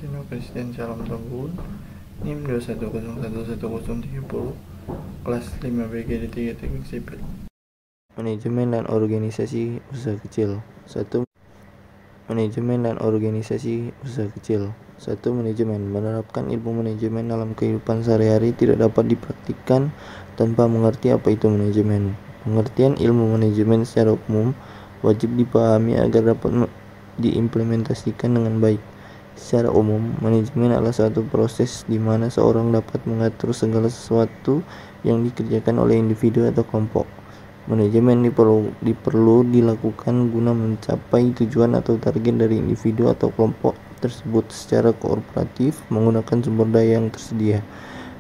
Valentino Presiden Salam Tembun NIM 210111030 kelas 5 BGD 3 Teknik Sipil. Manajemen dan organisasi usaha kecil. 1. Manajemen dan organisasi usaha kecil. 1. Manajemen. Menerapkan ilmu manajemen dalam kehidupan sehari-hari tidak dapat dipraktikkan tanpa mengerti apa itu manajemen. Pengertian ilmu manajemen secara umum wajib dipahami agar dapat diimplementasikan dengan baik. Secara umum, manajemen adalah suatu proses di mana seorang dapat mengatur segala sesuatu yang dikerjakan oleh individu atau kelompok. Manajemen diperlu dilakukan guna mencapai tujuan atau target dari individu atau kelompok tersebut secara kooperatif menggunakan sumber daya yang tersedia.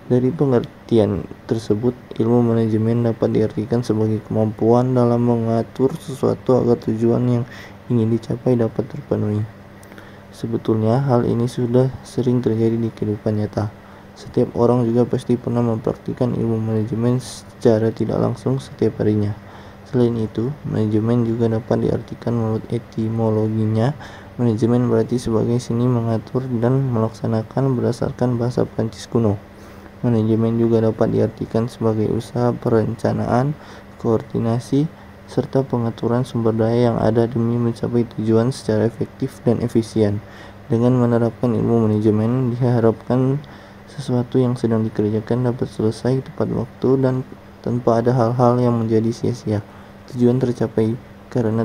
Dari pengertian tersebut, ilmu manajemen dapat diartikan sebagai kemampuan dalam mengatur sesuatu agar tujuan yang ingin dicapai dapat terpenuhi. Sebetulnya hal ini sudah sering terjadi di kehidupan nyata. Setiap orang juga pasti pernah mempraktikkan ilmu manajemen secara tidak langsung setiap harinya. Selain itu, manajemen juga dapat diartikan menurut etimologinya. Manajemen berarti sebagai seni mengatur dan melaksanakan berdasarkan bahasa Prancis kuno. Manajemen juga dapat diartikan sebagai usaha perencanaan, koordinasi, serta pengaturan sumber daya yang ada demi mencapai tujuan secara efektif dan efisien. Dengan menerapkan ilmu manajemen, diharapkan sesuatu yang sedang dikerjakan dapat selesai tepat waktu dan tanpa ada hal-hal yang menjadi sia-sia. Tujuan tercapai karena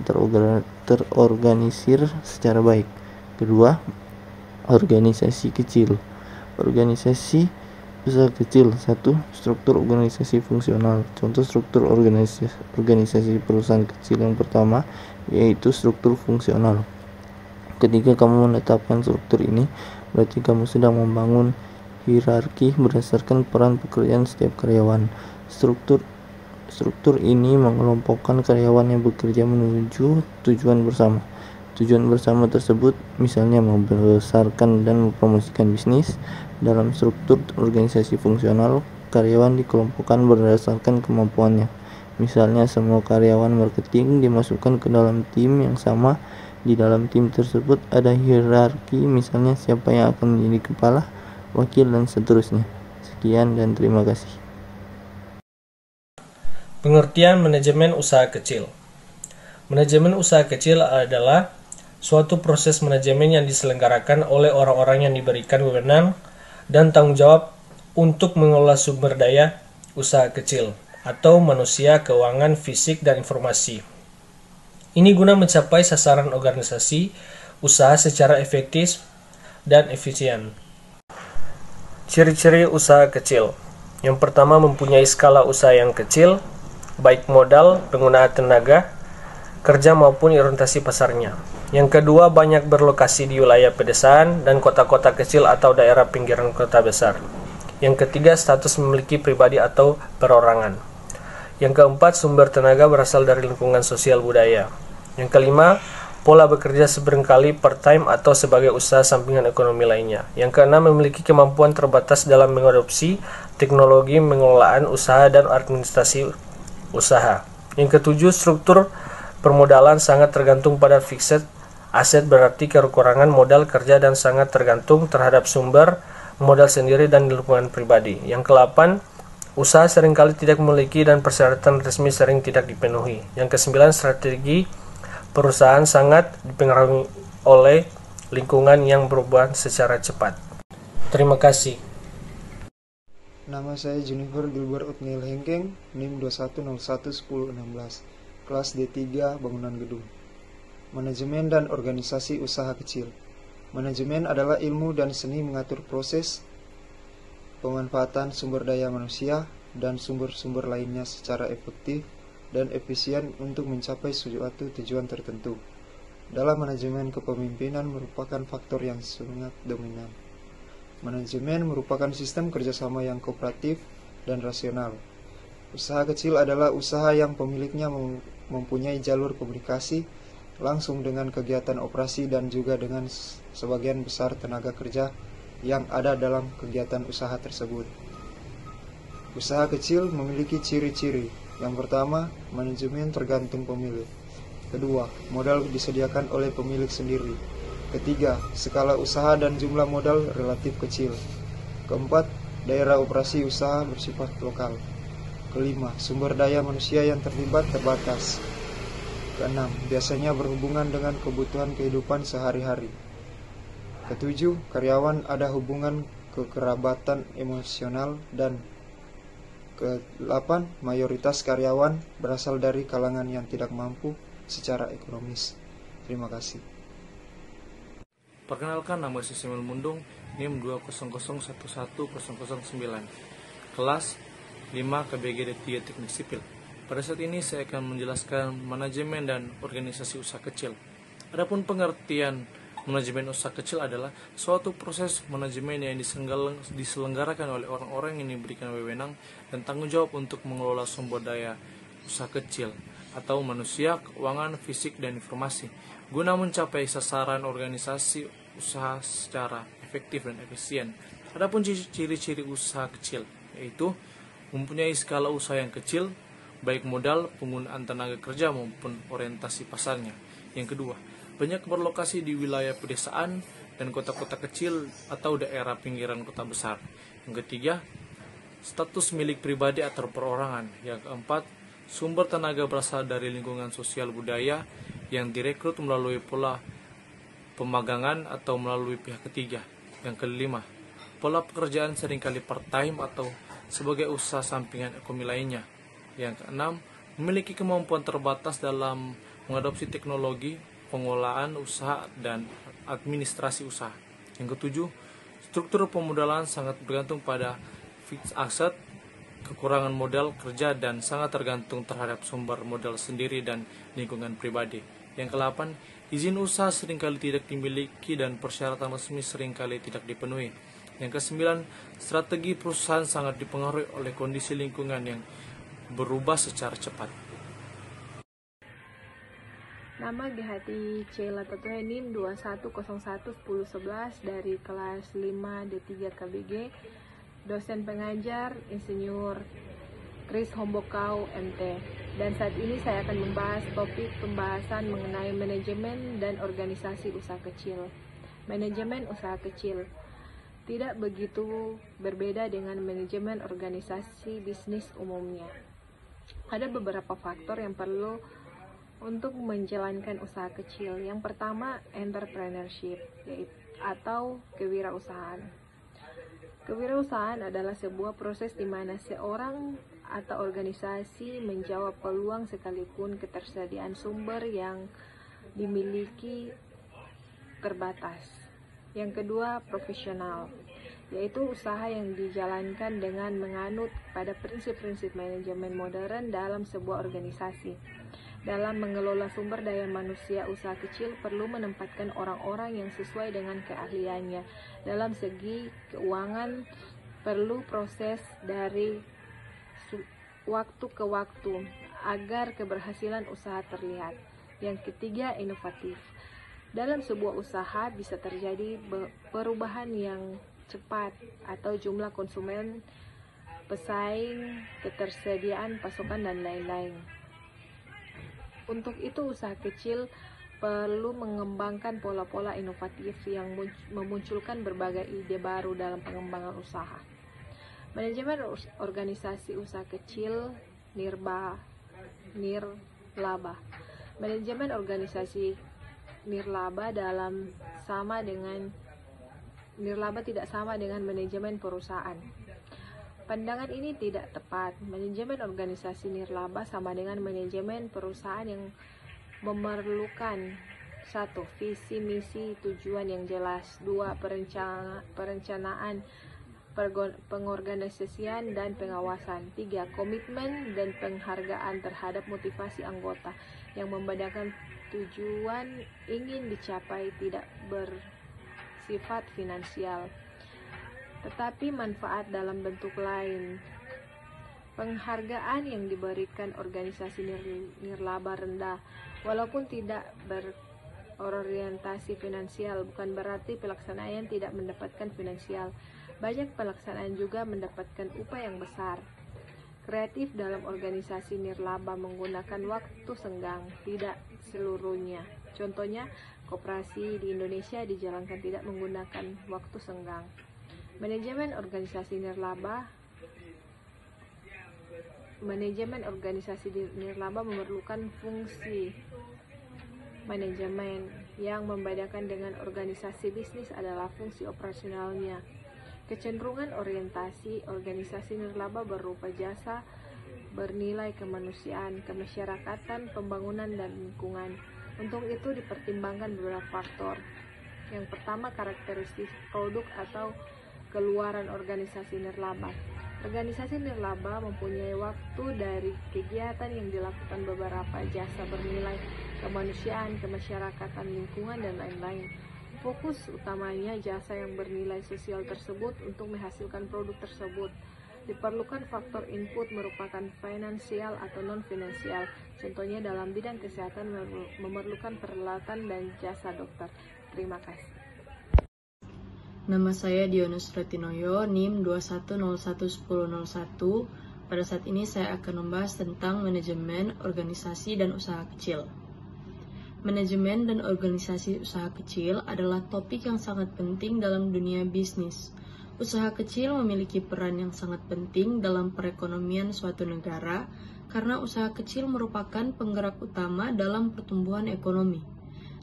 terorganisir secara baik. Kedua, organisasi kecil. Organisasi usaha kecil. 1. Struktur organisasi fungsional. Contoh struktur organisasi perusahaan kecil yang pertama yaitu struktur fungsional. Ketika kamu menetapkan struktur ini, berarti kamu sedang membangun hierarki berdasarkan peran pekerjaan setiap karyawan. Struktur ini mengelompokkan karyawan yang bekerja menuju tujuan bersama. Tujuan bersama tersebut misalnya membesarkan dan mempromosikan bisnis. Dalam struktur organisasi fungsional, karyawan dikelompokkan berdasarkan kemampuannya. Misalnya semua karyawan marketing dimasukkan ke dalam tim yang sama. Di dalam tim tersebut ada hierarki, misalnya siapa yang akan menjadi kepala, wakil, dan seterusnya. Sekian dan terima kasih. Pengertian manajemen usaha kecil. Manajemen usaha kecil adalah suatu proses manajemen yang diselenggarakan oleh orang-orang yang diberikan wewenang dan tanggung jawab untuk mengelola sumber daya usaha kecil atau manusia, keuangan, fisik, dan informasi. Ini guna mencapai sasaran organisasi usaha secara efektif dan efisien. Ciri-ciri usaha kecil. Yang pertama, mempunyai skala usaha yang kecil, baik modal, penggunaan tenaga, kerja maupun orientasi pasarnya. Yang kedua, banyak berlokasi di wilayah pedesaan dan kota-kota kecil atau daerah pinggiran kota besar. Yang ketiga, status memiliki pribadi atau perorangan. Yang keempat, sumber tenaga berasal dari lingkungan sosial budaya. Yang kelima, pola bekerja seringkali part-time atau sebagai usaha sampingan ekonomi lainnya. Yang keenam, memiliki kemampuan terbatas dalam mengadopsi teknologi pengelolaan usaha dan administrasi usaha. Yang ketujuh, struktur permodalan sangat tergantung pada fixed aset, berarti kekurangan modal kerja dan sangat tergantung terhadap sumber modal sendiri dan lingkungan pribadi. Yang ke-8, usaha seringkali tidak memiliki dan persyaratan resmi sering tidak dipenuhi. Yang ke-9, strategi perusahaan sangat dipengaruhi oleh lingkungan yang berubah secara cepat. Terima kasih. Nama saya Jennifer Gilbert Utniel Hengkeng, NIM 21011016, kelas D3 Bangunan Gedung. Manajemen dan organisasi usaha kecil. Manajemen adalah ilmu dan seni mengatur proses pemanfaatan sumber daya manusia dan sumber-sumber lainnya secara efektif dan efisien untuk mencapai suatu tujuan tertentu. Dalam manajemen, kepemimpinan merupakan faktor yang sangat dominan. Manajemen merupakan sistem kerjasama yang kooperatif dan rasional. Usaha kecil adalah usaha yang pemiliknya mempunyai jalur komunikasi langsung dengan kegiatan operasi dan juga dengan sebagian besar tenaga kerja yang ada dalam kegiatan usaha tersebut. Usaha kecil memiliki ciri-ciri. Yang pertama, manajemen tergantung pemilik. Kedua, modal disediakan oleh pemilik sendiri. Ketiga, skala usaha dan jumlah modal relatif kecil. Keempat, daerah operasi usaha bersifat lokal. Kelima, sumber daya manusia yang terlibat terbatas. Keenam, biasanya berhubungan dengan kebutuhan kehidupan sehari-hari. Ketujuh, karyawan ada hubungan kekerabatan emosional. Dan ke-8, mayoritas karyawan berasal dari kalangan yang tidak mampu secara ekonomis. Terima kasih. Perkenalkan, nama saya Samuel Mundung, NIM 200111009, kelas 5 KBG D3 Teknik Sipil. Pada saat ini saya akan menjelaskan manajemen dan organisasi usaha kecil. Adapun pengertian manajemen usaha kecil adalah suatu proses manajemen yang diselenggarakan oleh orang-orang yang diberikan wewenang dan tanggung jawab untuk mengelola sumber daya usaha kecil atau manusia, keuangan, fisik, dan informasi guna mencapai sasaran organisasi usaha secara efektif dan efisien. Adapun ciri-ciri usaha kecil yaitu mempunyai skala usaha yang kecil, baik modal, penggunaan tenaga kerja maupun orientasi pasarnya. Yang kedua, banyak berlokasi di wilayah pedesaan dan kota-kota kecil atau daerah pinggiran kota besar. Yang ketiga, status milik pribadi atau perorangan. Yang keempat, sumber tenaga berasal dari lingkungan sosial budaya yang direkrut melalui pola pemagangan atau melalui pihak ketiga. Yang kelima, pola pekerjaan seringkali part-time atau sebagai usaha sampingan ekonomi lainnya. Yang keenam, memiliki kemampuan terbatas dalam mengadopsi teknologi, pengelolaan usaha, dan administrasi usaha. Yang ketujuh, struktur pemodalan sangat bergantung pada fixed asset, kekurangan modal kerja, dan sangat tergantung terhadap sumber modal sendiri dan lingkungan pribadi. Yang kedelapan, izin usaha seringkali tidak dimiliki dan persyaratan resmi seringkali tidak dipenuhi. Yang kesembilan, strategi perusahaan sangat dipengaruhi oleh kondisi lingkungan yang berubah secara cepat. Nama Gehati Cela Tatoe NIM 21011011 dari kelas 5 D3 KBG, dosen pengajar Insinyur Chris Hombokau MT. Dan saat ini saya akan membahas topik pembahasan mengenai manajemen dan organisasi usaha kecil. Manajemen usaha kecil tidak begitu berbeda dengan manajemen organisasi bisnis umumnya. Ada beberapa faktor yang perlu untuk menjalankan usaha kecil. Yang pertama, entrepreneurship atau kewirausahaan. Kewirausahaan adalah sebuah proses di mana seorang atau organisasi menjawab peluang sekalipun ketersediaan sumber yang dimiliki terbatas. Yang kedua, profesional, yaitu usaha yang dijalankan dengan menganut pada prinsip-prinsip manajemen modern dalam sebuah organisasi. Dalam mengelola sumber daya manusia, usaha kecil perlu menempatkan orang-orang yang sesuai dengan keahliannya. Dalam segi keuangan, perlu proses dari waktu ke waktu agar keberhasilan usaha terlihat. Yang ketiga, inovatif. Dalam sebuah usaha bisa terjadi perubahan yang cepat atau jumlah konsumen, pesaing, ketersediaan pasokan, dan lain-lain. Untuk itu, usaha kecil perlu mengembangkan pola-pola inovatif yang memunculkan berbagai ide baru dalam pengembangan usaha. Manajemen organisasi usaha kecil nirlaba. Manajemen organisasi nirlaba tidak sama dengan manajemen perusahaan. Pandangan ini tidak tepat. Manajemen organisasi nirlaba sama dengan manajemen perusahaan yang memerlukan 1. Visi, misi, tujuan yang jelas. 2. Perencanaan, pengorganisasian, dan pengawasan. 3. Komitmen dan penghargaan terhadap motivasi anggota yang membedakan tujuan ingin dicapai tidak bersifat finansial, tetapi manfaat dalam bentuk lain. Penghargaan yang diberikan organisasi nirlaba rendah, walaupun tidak berorientasi finansial, bukan berarti pelaksanaan tidak mendapatkan finansial. Banyak pelaksanaan juga mendapatkan upah yang besar. Kreatif dalam organisasi nirlaba menggunakan waktu senggang, tidak seluruhnya. Contohnya, koperasi di Indonesia dijalankan tidak menggunakan waktu senggang. Manajemen organisasi nirlaba memerlukan fungsi manajemen. Yang membedakan dengan organisasi bisnis adalah fungsi operasionalnya. Kecenderungan orientasi organisasi nirlaba berupa jasa bernilai kemanusiaan, kemasyarakatan, pembangunan, dan lingkungan. Untuk itu dipertimbangkan beberapa faktor. Yang pertama, karakteristik produk atau keluaran organisasi nirlaba. Organisasi nirlaba mempunyai waktu dari kegiatan yang dilakukan beberapa jasa bernilai kemanusiaan, kemasyarakatan, lingkungan, dan lain-lain. Fokus utamanya jasa yang bernilai sosial tersebut untuk menghasilkan produk tersebut. Diperlukan faktor input merupakan finansial atau non-finansial. Contohnya dalam bidang kesehatan memerlukan peralatan dan jasa dokter. Terima kasih. Nama saya Dionus Retinoyo, NIM 21011001. Pada saat ini saya akan membahas tentang manajemen, organisasi, dan usaha kecil. Manajemen dan organisasi usaha kecil adalah topik yang sangat penting dalam dunia bisnis. Usaha kecil memiliki peran yang sangat penting dalam perekonomian suatu negara karena usaha kecil merupakan penggerak utama dalam pertumbuhan ekonomi.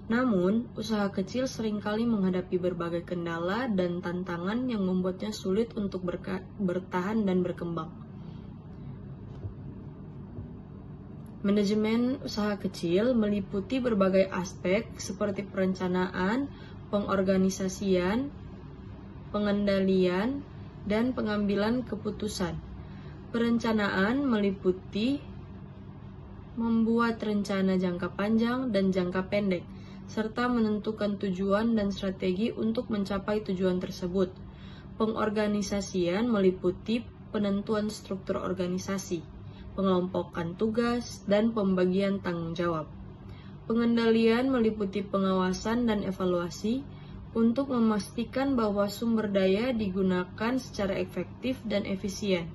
Namun, usaha kecil seringkali menghadapi berbagai kendala dan tantangan yang membuatnya sulit untuk bertahan dan berkembang. Manajemen usaha kecil meliputi berbagai aspek seperti perencanaan, pengorganisasian, pengendalian, dan pengambilan keputusan. Perencanaan meliputi membuat rencana jangka panjang dan jangka pendek, serta menentukan tujuan dan strategi untuk mencapai tujuan tersebut. Pengorganisasian meliputi penentuan struktur organisasi, pengelompokan tugas, dan pembagian tanggung jawab. Pengendalian meliputi pengawasan dan evaluasi untuk memastikan bahwa sumber daya digunakan secara efektif dan efisien.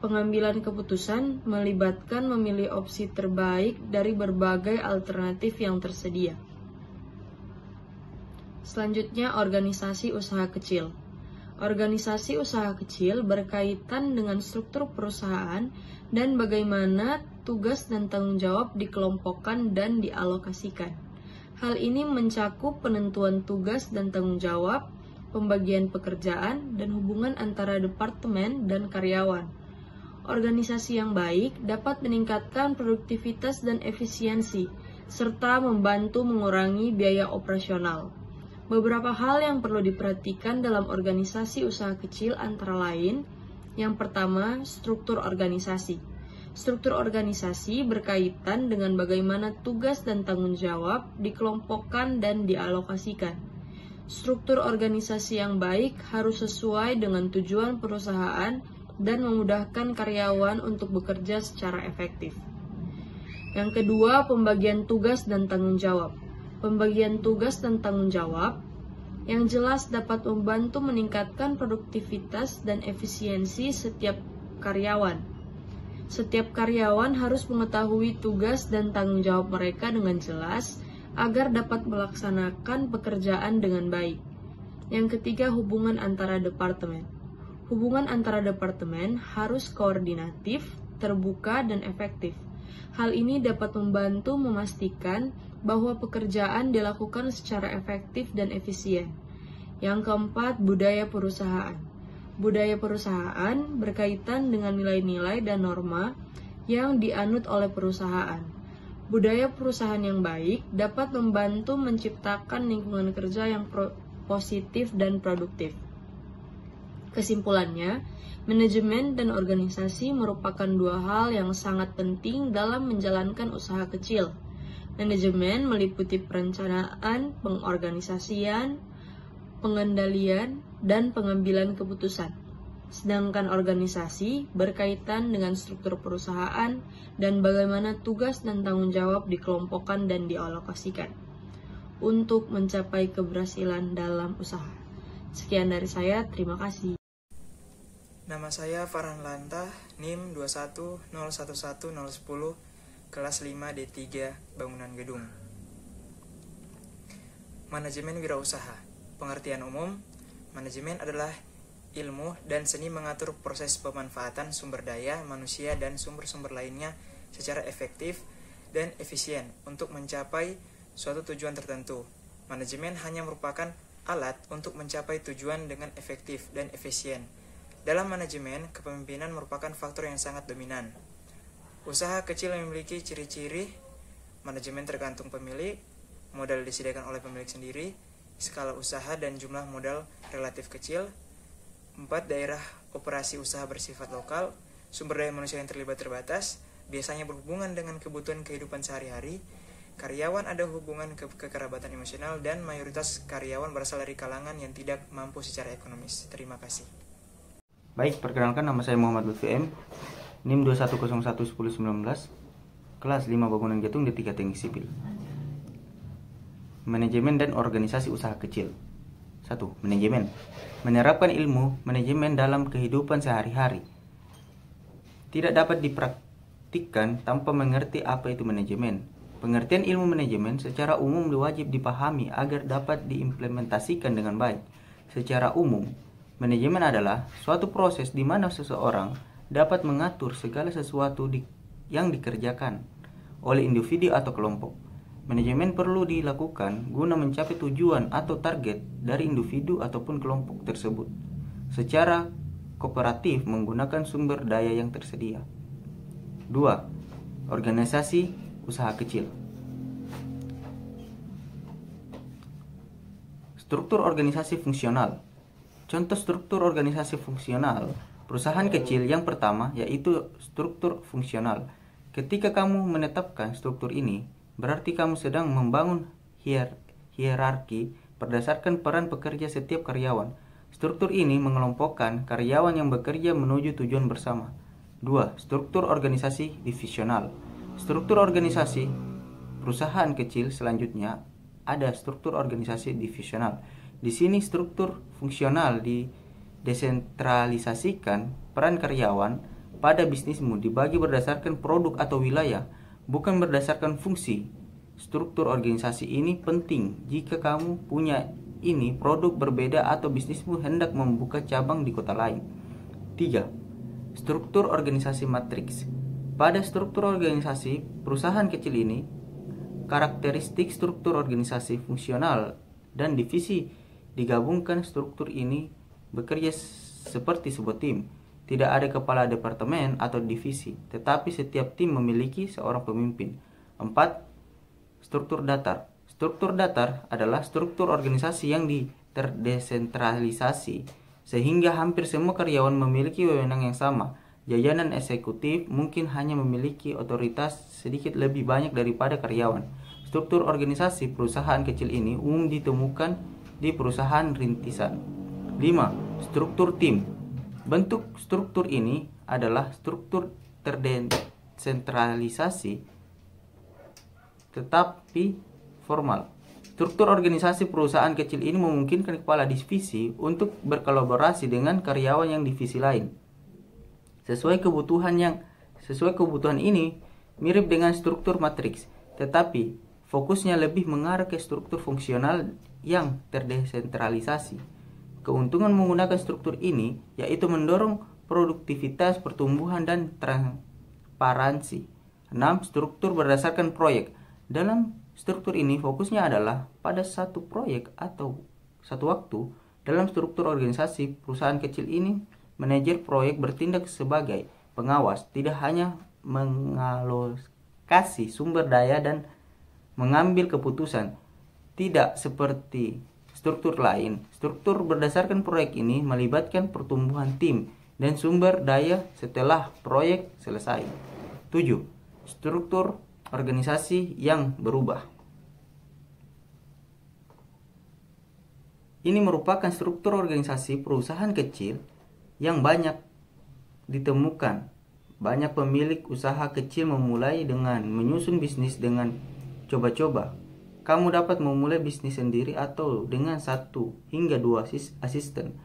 Pengambilan keputusan melibatkan memilih opsi terbaik dari berbagai alternatif yang tersedia. Selanjutnya, organisasi usaha kecil. Organisasi usaha kecil berkaitan dengan struktur perusahaan dan bagaimana tugas dan tanggung jawab dikelompokkan dan dialokasikan. Hal ini mencakup penentuan tugas dan tanggung jawab, pembagian pekerjaan, dan hubungan antara departemen dan karyawan. Organisasi yang baik dapat meningkatkan produktivitas dan efisiensi, serta membantu mengurangi biaya operasional. Beberapa hal yang perlu diperhatikan dalam organisasi usaha kecil antara lain, yang pertama, struktur organisasi. Struktur organisasi berkaitan dengan bagaimana tugas dan tanggung jawab dikelompokkan dan dialokasikan. Struktur organisasi yang baik harus sesuai dengan tujuan perusahaan dan memudahkan karyawan untuk bekerja secara efektif. Yang kedua, pembagian tugas dan tanggung jawab. Pembagian tugas dan tanggung jawab yang jelas dapat membantu meningkatkan produktivitas dan efisiensi setiap karyawan. Setiap karyawan harus mengetahui tugas dan tanggung jawab mereka dengan jelas agar dapat melaksanakan pekerjaan dengan baik. Yang ketiga, hubungan antara departemen. Hubungan antara departemen harus koordinatif, terbuka, dan efektif. Hal ini dapat membantu memastikan bahwa pekerjaan dilakukan secara efektif dan efisien. Yang keempat, budaya perusahaan. Budaya perusahaan berkaitan dengan nilai-nilai dan norma yang dianut oleh perusahaan. Budaya perusahaan yang baik dapat membantu menciptakan lingkungan kerja yang positif dan produktif. Kesimpulannya, manajemen dan organisasi merupakan dua hal yang sangat penting dalam menjalankan usaha kecil. Manajemen meliputi perencanaan, pengorganisasian, pengendalian, dan pengambilan keputusan. Sedangkan organisasi berkaitan dengan struktur perusahaan dan bagaimana tugas dan tanggung jawab dikelompokkan dan dialokasikan untuk mencapai keberhasilan dalam usaha. Sekian dari saya, terima kasih. Nama saya Farhan Lantah, NIM 21011010, kelas 5 D3, Bangunan Gedung. Manajemen wirausaha. Pengertian umum, manajemen adalah ilmu dan seni mengatur proses pemanfaatan sumber daya manusia dan sumber-sumber lainnya secara efektif dan efisien untuk mencapai suatu tujuan tertentu. Manajemen hanya merupakan alat untuk mencapai tujuan dengan efektif dan efisien. Dalam manajemen, kepemimpinan merupakan faktor yang sangat dominan. Usaha kecil memiliki ciri-ciri manajemen tergantung pemilik, modal disediakan oleh pemilik sendiri, skala usaha dan jumlah modal relatif kecil. 4. Daerah operasi usaha bersifat lokal, sumber daya manusia yang terlibat terbatas, biasanya berhubungan dengan kebutuhan kehidupan sehari-hari. Karyawan ada hubungan kekerabatan emosional dan mayoritas karyawan berasal dari kalangan yang tidak mampu secara ekonomis. Terima kasih. Baik, perkenalkan nama saya Muhammad Lutfi M, NIM 21011019, kelas 5 bangunan gedung D3 Teknik Sipil. Manajemen dan organisasi usaha kecil. 1. Manajemen. Menerapkan ilmu manajemen dalam kehidupan sehari-hari. Tidak dapat dipraktikkan tanpa mengerti apa itu manajemen. Pengertian ilmu manajemen secara umum wajib dipahami agar dapat diimplementasikan dengan baik. Secara umum, manajemen adalah suatu proses di mana seseorang dapat mengatur segala sesuatu yang dikerjakan oleh individu atau kelompok. Manajemen perlu dilakukan guna mencapai tujuan atau target dari individu ataupun kelompok tersebut secara kooperatif menggunakan sumber daya yang tersedia. 2. Organisasi usaha kecil. Struktur organisasi fungsional. Contoh struktur organisasi fungsional perusahaan kecil yang pertama yaitu struktur fungsional. Ketika kamu menetapkan struktur ini, berarti kamu sedang membangun hierarki berdasarkan peran pekerja setiap karyawan. Struktur ini mengelompokkan karyawan yang bekerja menuju tujuan bersama. 2. Struktur organisasi divisional. Struktur organisasi perusahaan kecil selanjutnya ada struktur organisasi divisional. Di sini struktur fungsional didesentralisasikan, peran karyawan pada bisnismu dibagi berdasarkan produk atau wilayah, bukan berdasarkan fungsi. Struktur organisasi ini penting jika kamu punya ini produk berbeda atau bisnismu hendak membuka cabang di kota lain. 3. Struktur organisasi matriks. Pada struktur organisasi perusahaan kecil ini, karakteristik struktur organisasi fungsional dan divisi digabungkan. Struktur ini bekerja seperti sebuah tim. Tidak ada kepala departemen atau divisi, tetapi setiap tim memiliki seorang pemimpin. 4. Struktur datar. Struktur datar adalah struktur organisasi yang terdesentralisasi, sehingga hampir semua karyawan memiliki wewenang yang sama. Jajaran eksekutif mungkin hanya memiliki otoritas sedikit lebih banyak daripada karyawan. Struktur organisasi perusahaan kecil ini umum ditemukan di perusahaan rintisan. 5. Struktur tim. Bentuk struktur ini adalah struktur terdesentralisasi tetapi formal. Struktur organisasi perusahaan kecil ini memungkinkan kepala divisi untuk berkolaborasi dengan karyawan yang divisi lain. Sesuai kebutuhan ini mirip dengan struktur matriks, tetapi fokusnya lebih mengarah ke struktur fungsional yang terdesentralisasi. Keuntungan menggunakan struktur ini yaitu mendorong produktivitas, pertumbuhan, dan transparansi. 6. Struktur berdasarkan proyek. Dalam struktur ini fokusnya adalah pada satu proyek atau satu waktu. Dalam struktur organisasi perusahaan kecil ini, manajer proyek bertindak sebagai pengawas, tidak hanya mengalokasi sumber daya dan mengambil keputusan. Tidak seperti struktur lain, struktur berdasarkan proyek ini melibatkan pertumbuhan tim dan sumber daya setelah proyek selesai. 7. Struktur organisasi yang berubah. Ini merupakan struktur organisasi perusahaan kecil yang banyak ditemukan. Banyak pemilik usaha kecil memulai dengan menyusun bisnis dengan coba-coba. Kamu dapat memulai bisnis sendiri atau dengan 1 hingga 2 asisten.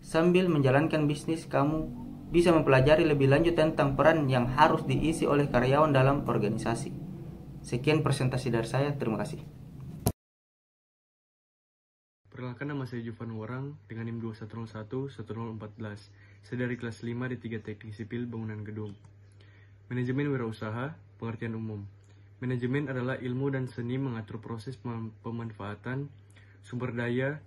Sambil menjalankan bisnis, kamu bisa mempelajari lebih lanjut tentang peran yang harus diisi oleh karyawan dalam organisasi. Sekian presentasi dari saya, terima kasih. Perkenalkan, nama saya Jovan Worang dengan NIM 2101-1014. Saya dari kelas 5 di 3 Teknik Sipil Bangunan Gedung. Manajemen wirausaha, pengertian umum. Manajemen adalah ilmu dan seni mengatur proses pemanfaatan sumber daya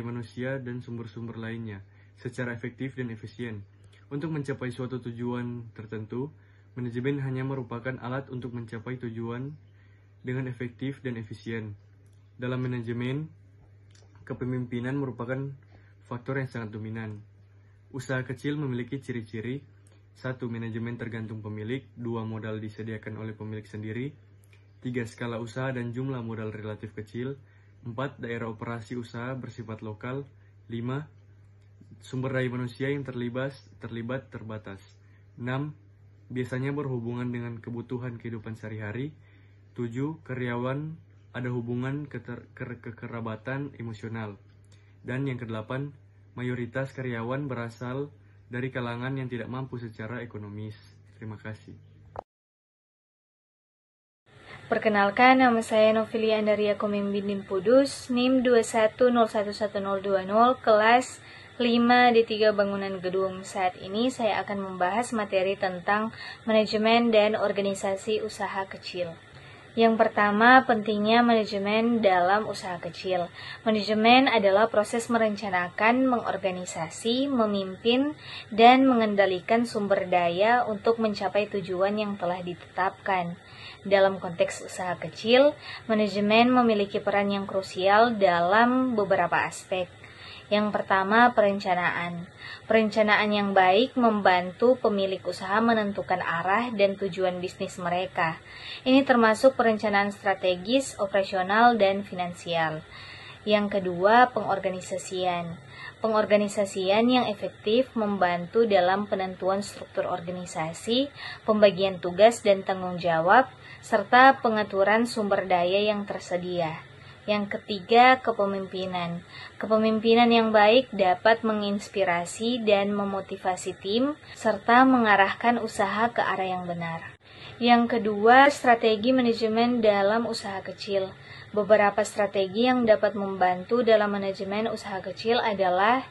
manusia, dan sumber-sumber lainnya secara efektif dan efisien. Untuk mencapai suatu tujuan tertentu, manajemen hanya merupakan alat untuk mencapai tujuan dengan efektif dan efisien. Dalam manajemen, kepemimpinan merupakan faktor yang sangat dominan. Usaha kecil memiliki ciri-ciri: 1. Manajemen tergantung pemilik. 2. Modal disediakan oleh pemilik sendiri. 3. Skala usaha dan jumlah modal relatif kecil. 4. Daerah operasi usaha bersifat lokal. 5. Sumber daya manusia yang terlibat terbatas. 6. Biasanya berhubungan dengan kebutuhan kehidupan sehari-hari. 7. Karyawan ada hubungan kekerabatan emosional. Dan yang ke-8, mayoritas karyawan berasal dari kalangan yang tidak mampu secara ekonomis. Terima kasih. Perkenalkan, nama saya Novilia Andaria Komeng Bindim Pudus, NIM 21011020, kelas 5 D3 Bangunan Gedung. Saat ini saya akan membahas materi tentang manajemen dan organisasi usaha kecil. Yang pertama, pentingnya manajemen dalam usaha kecil. Manajemen adalah proses merencanakan, mengorganisasi, memimpin, dan mengendalikan sumber daya untuk mencapai tujuan yang telah ditetapkan. Dalam konteks usaha kecil, manajemen memiliki peran yang krusial dalam beberapa aspek. Yang pertama, perencanaan. Perencanaan yang baik membantu pemilik usaha menentukan arah dan tujuan bisnis mereka. Ini termasuk perencanaan strategis, operasional, dan finansial. Yang kedua, pengorganisasian. Pengorganisasian yang efektif membantu dalam penentuan struktur organisasi, pembagian tugas dan tanggung jawab, serta pengaturan sumber daya yang tersedia. Yang ketiga, kepemimpinan. Kepemimpinan yang baik dapat menginspirasi dan memotivasi tim, serta mengarahkan usaha ke arah yang benar. Yang kedua, strategi manajemen dalam usaha kecil. Beberapa strategi yang dapat membantu dalam manajemen usaha kecil adalah: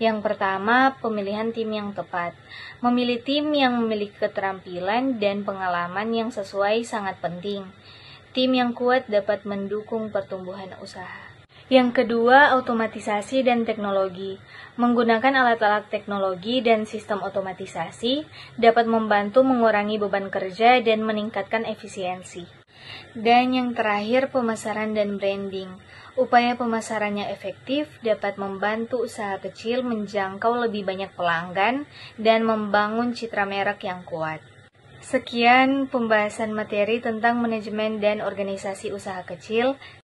yang pertama, pemilihan tim yang tepat. Memilih tim yang memiliki keterampilan dan pengalaman yang sesuai sangat penting. Tim yang kuat dapat mendukung pertumbuhan usaha. Yang kedua, otomatisasi dan teknologi. Menggunakan alat-alat teknologi dan sistem otomatisasi dapat membantu mengurangi beban kerja dan meningkatkan efisiensi. Dan yang terakhir, pemasaran dan branding. Upaya pemasarannya efektif dapat membantu usaha kecil menjangkau lebih banyak pelanggan dan membangun citra merek yang kuat. Sekian pembahasan materi tentang manajemen dan organisasi usaha kecil.